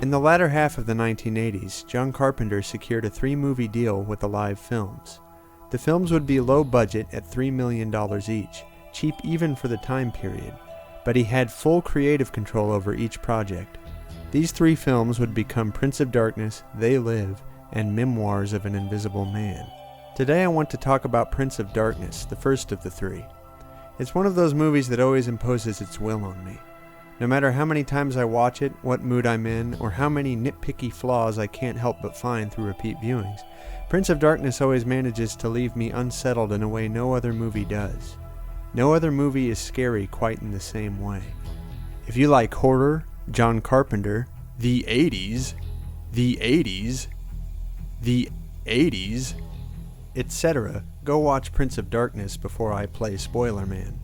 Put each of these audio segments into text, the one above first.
In the latter half of the 1980s, John Carpenter secured a 3-movie deal with Alive Films. The films would be low budget at $3 million each, cheap even for the time period, but he had full creative control over each project. These 3 films would become Prince of Darkness, They Live, and Memoirs of an Invisible Man. Today I want to talk about Prince of Darkness, the first of the 3. It's one of those movies that always imposes its will on me. No matter how many times I watch it, what mood I'm in, or how many nitpicky flaws I can't help but find through repeat viewings, Prince of Darkness always manages to leave me unsettled in a way no other movie does. No other movie is scary quite in the same way. If you like horror, John Carpenter, the 80s, etc., go watch Prince of Darkness before I play Spoiler Man.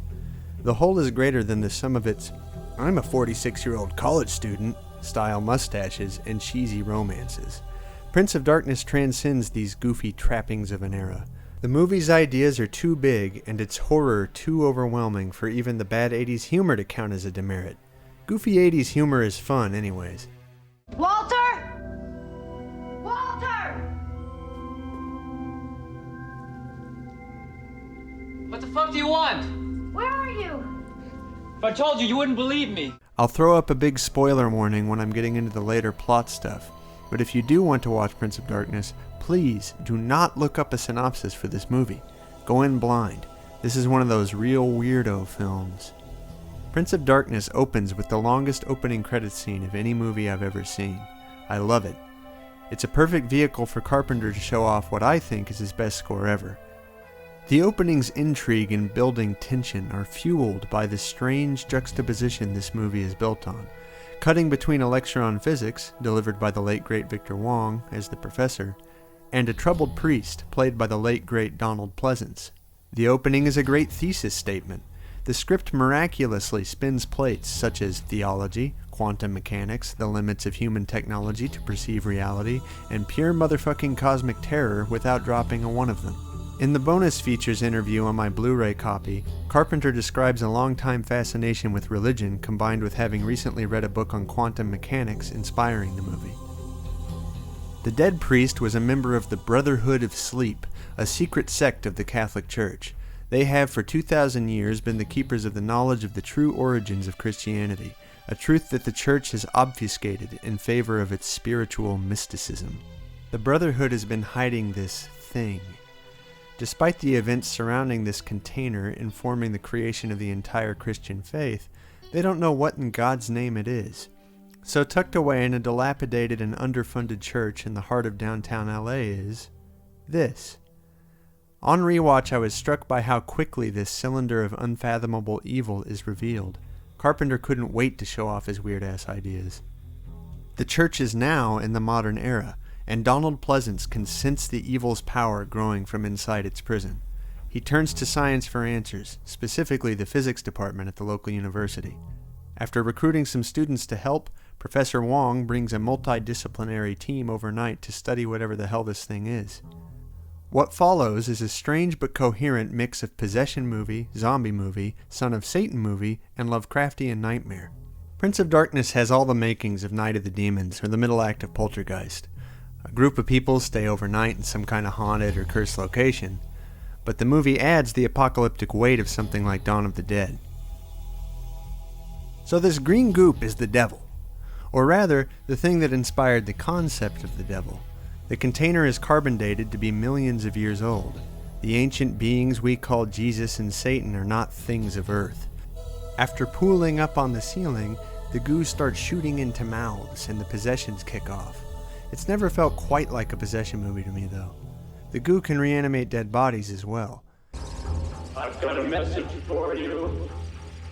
The whole is greater than the sum of its "I'm a 46-year-old college student" style mustaches and cheesy romances. Prince of Darkness transcends these goofy trappings of an era. The movie's ideas are too big and its horror too overwhelming for even the bad 80s humor to count as a demerit. Goofy 80s humor is fun anyways. Walter! Walter! What the fuck do you want? Where are you? If I told you, you wouldn't believe me. I'll throw up a big spoiler warning when I'm getting into the later plot stuff, but if you do want to watch Prince of Darkness, please do not look up a synopsis for this movie. Go in blind. This is one of those real weirdo films. Prince of Darkness opens with the longest opening credits scene of any movie I've ever seen. I love it. It's a perfect vehicle for Carpenter to show off what I think is his best score ever. The opening's intrigue and building tension are fueled by the strange juxtaposition this movie is built on, cutting between a lecture on physics, delivered by the late great Victor Wong as the professor, and a troubled priest, played by the late great Donald Pleasance. The opening is a great thesis statement. The script miraculously spins plates such as theology, quantum mechanics, the limits of human technology to perceive reality, and pure motherfucking cosmic terror without dropping a one of them. In the bonus features interview on my Blu-ray copy, Carpenter describes a long-time fascination with religion combined with having recently read a book on quantum mechanics inspiring the movie. The dead priest was a member of the Brotherhood of Sleep, a secret sect of the Catholic Church. They have for 2,000 years been the keepers of the knowledge of the true origins of Christianity, a truth that the Church has obfuscated in favor of its spiritual mysticism. The Brotherhood has been hiding this thing. Despite the events surrounding this container informing the creation of the entire Christian faith, they don't know what in God's name it is. So tucked away in a dilapidated and underfunded church in the heart of downtown LA is this. On rewatch, I was struck by how quickly this cylinder of unfathomable evil is revealed. Carpenter couldn't wait to show off his weird-ass ideas. The church is now in the modern era, and Donald Pleasance can sense the evil's power growing from inside its prison. He turns to science for answers, specifically the physics department at the local university. After recruiting some students to help, Professor Wong brings a multidisciplinary team overnight to study whatever the hell this thing is. What follows is a strange but coherent mix of possession movie, zombie movie, Son of Satan movie, and Lovecraftian nightmare. Prince of Darkness has all the makings of Night of the Demons or the middle act of Poltergeist. A group of people stay overnight in some kind of haunted or cursed location, but the movie adds the apocalyptic weight of something like Dawn of the Dead. So this green goop is the devil, or rather, the thing that inspired the concept of the devil. The container is carbon dated to be millions of years old. The ancient beings we call Jesus and Satan are not things of earth. After pooling up on the ceiling, the goo starts shooting into mouths and the possessions kick off. It's never felt quite like a possession movie to me, though. The goo can reanimate dead bodies as well. I've got a message for you,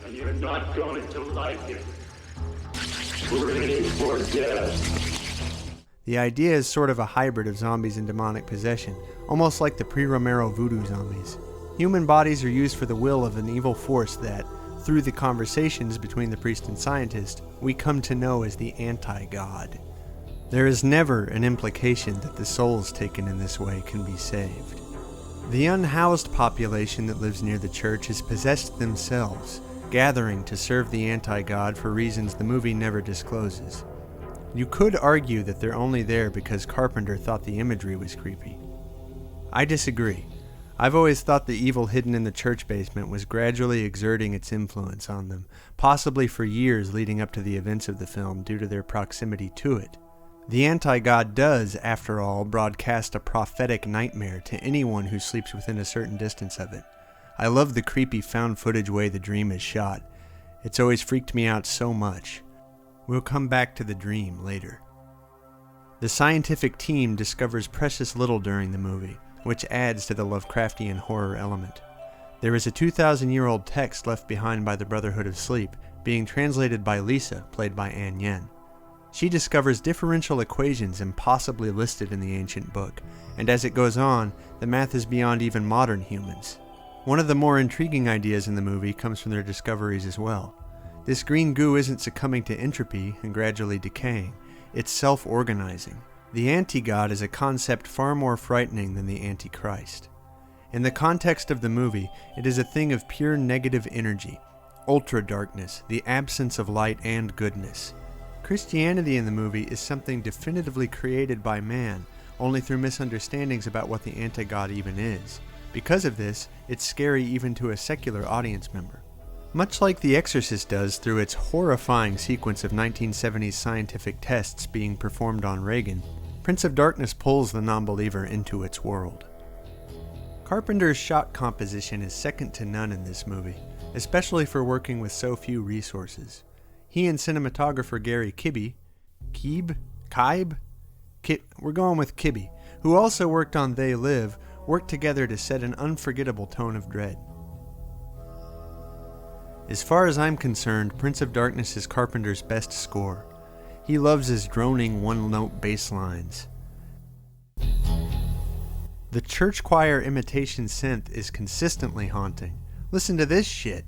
and you're not going to like it. We're ready for death. The idea is sort of a hybrid of zombies and demonic possession, almost like the pre-Romero voodoo zombies. Human bodies are used for the will of an evil force that, through the conversations between the priest and scientist, we come to know as the anti-god. There is never an implication that the souls taken in this way can be saved. The unhoused population that lives near the church is possessed themselves, gathering to serve the anti-god for reasons the movie never discloses. You could argue that they're only there because Carpenter thought the imagery was creepy. I disagree. I've always thought the evil hidden in the church basement was gradually exerting its influence on them, possibly for years leading up to the events of the film due to their proximity to it. The anti-god does, after all, broadcast a prophetic nightmare to anyone who sleeps within a certain distance of it. I love the creepy found footage way the dream is shot. It's always freaked me out so much. We'll come back to the dream later. The scientific team discovers precious little during the movie, which adds to the Lovecraftian horror element. There is a 2,000-year-old text left behind by the Brotherhood of Sleep, being translated by Lisa, played by Ann Yen. She discovers differential equations impossibly listed in the ancient book, and as it goes on, the math is beyond even modern humans. One of the more intriguing ideas in the movie comes from their discoveries as well. This green goo isn't succumbing to entropy and gradually decaying, it's self-organizing. The anti-god is a concept far more frightening than the Antichrist. In the context of the movie, it is a thing of pure negative energy, ultra-darkness, the absence of light and goodness. Christianity in the movie is something definitively created by man, only through misunderstandings about what the anti-god even is. Because of this, it's scary even to a secular audience member. Much like The Exorcist does through its horrifying sequence of 1970s scientific tests being performed on Reagan, Prince of Darkness pulls the non-believer into its world. Carpenter's shot composition is second to none in this movie, especially for working with so few resources. He and cinematographer Gary we're going with Kibbe, who also worked on They Live, worked together to set an unforgettable tone of dread. As far as I'm concerned, Prince of Darkness is Carpenter's best score. He loves his droning one-note bass lines. The church choir imitation synth is consistently haunting. Listen to this shit.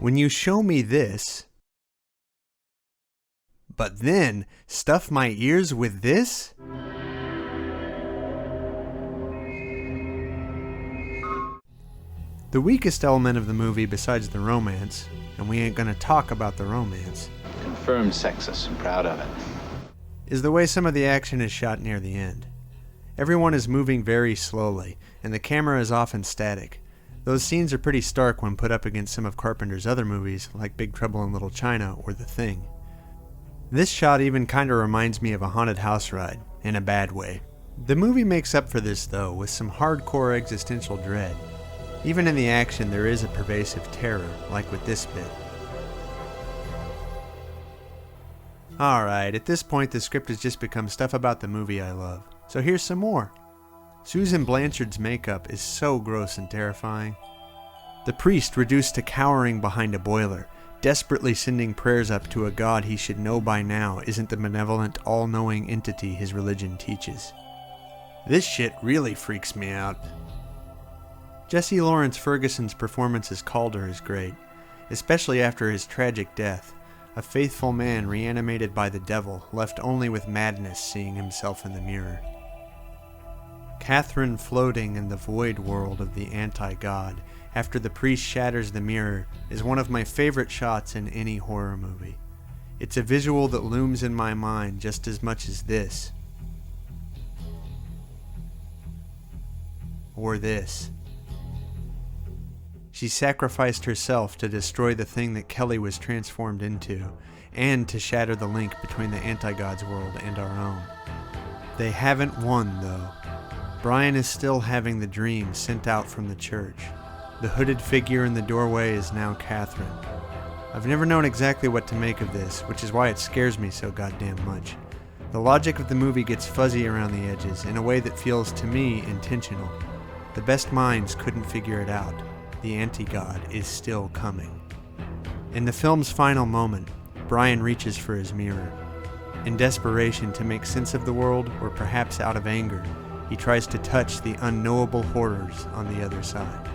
When you show me this, but then stuff my ears with this? The weakest element of the movie besides the romance, and we ain't gonna talk about the romance, Confirmed sexist and proud of it. is the way some of the action is shot near the end. Everyone is moving very slowly, and the camera is often static. Those scenes are pretty stark when put up against some of Carpenter's other movies, like Big Trouble in Little China or The Thing. This shot even kinda reminds me of a haunted house ride, in a bad way. The movie makes up for this though, with some hardcore existential dread. Even in the action there is a pervasive terror, like with this bit. Alright, at this point the script has just become stuff about the movie I love. So here's some more. Susan Blanchard's makeup is so gross and terrifying. The priest reduced to cowering behind a boiler, desperately sending prayers up to a god he should know by now isn't the benevolent, all-knowing entity his religion teaches. This shit really freaks me out. Jesse Lawrence Ferguson's performance as Calder is great, especially after his tragic death, a faithful man reanimated by the devil, left only with madness seeing himself in the mirror. Catherine floating in the void world of the anti-god after the priest shatters the mirror is one of my favorite shots in any horror movie. It's a visual that looms in my mind just as much as this. Or this. She sacrificed herself to destroy the thing that Kelly was transformed into, and to shatter the link between the anti-god's world and our own. They haven't won, though. Brian is still having the dream sent out from the church. The hooded figure in the doorway is now Catherine. I've never known exactly what to make of this, which is why it scares me so goddamn much. The logic of the movie gets fuzzy around the edges in a way that feels, to me, intentional. The best minds couldn't figure it out. The anti-god is still coming. In the film's final moment, Brian reaches for his mirror. In desperation to make sense of the world, or perhaps out of anger, he tries to touch the unknowable horrors on the other side.